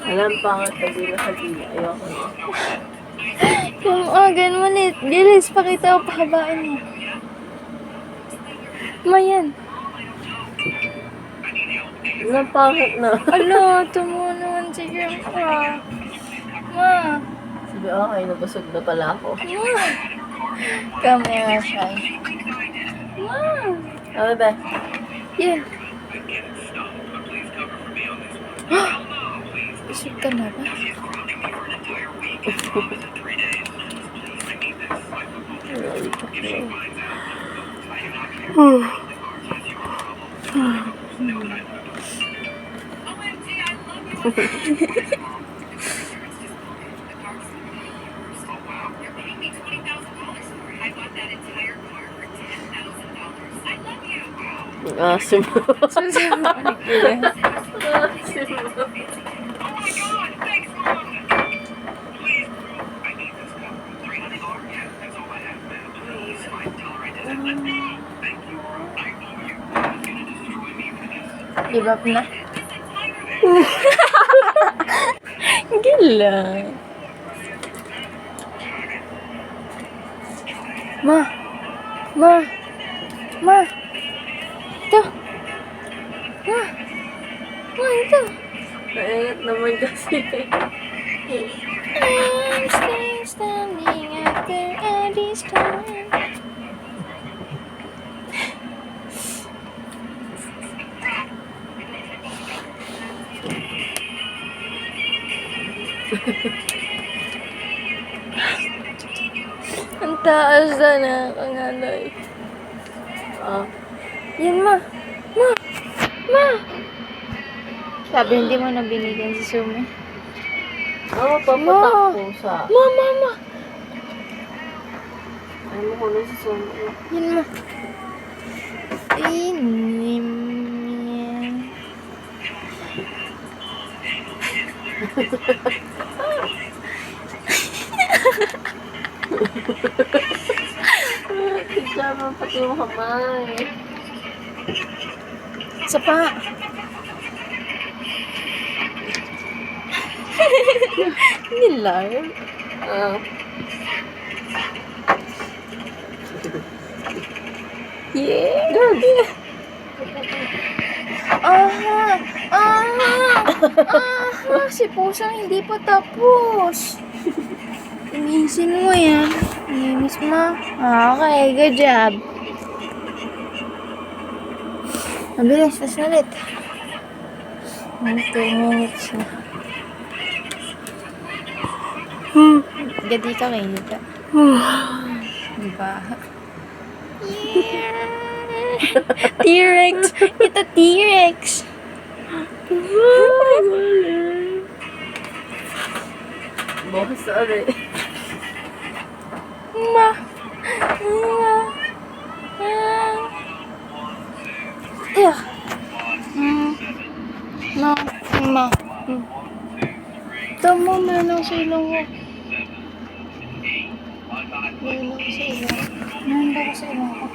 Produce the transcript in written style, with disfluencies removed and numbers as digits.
Alam pa nga sabi na sabi. Ayoko na. Yung organ mo, Lilis, pakita o pahabain mo. Ma, yan. Alam pangit na. Ala, tumo naman si Grandpa. Ma. Sabi, okay, nabusog na pala ako. Ma. Camera shy. Ma. Ano ba? Yeah. Busog ka na ba? Asim mo. Susunod mo. Asim mo. Give up na. Gila. Ma. Ma. Ma. Ito. Ma. Ma, ito. Naingat naman kasi. I'm still standing after all this time. Ang taas na kangalay. Ah. Yan, ma. Ma. Ma. Sabi, hindi mo na binigyan si Sumi. Ano papatak ko sa... Ma, ma, ma. Ano ko na sa sumo? Yan, ma. Inim. Kaya mo pati yung kamay. Isa pa. Nilar. Ah. Yeah. Aha. Aha. Aha. Si Pusang hindi pa tapos. Inisin mo yan. Inis mo. Okay, good job. Mabilis, ulit. 2 minutes na. Gadi ka kayo nito. Diba? Yeah. T-Rex! Ito T-Rex! Bukas ulit. Ma! Ma! Yeah. Ma! Ma! Tama mo na sa ilong ko. Meron ako sa ilong ko.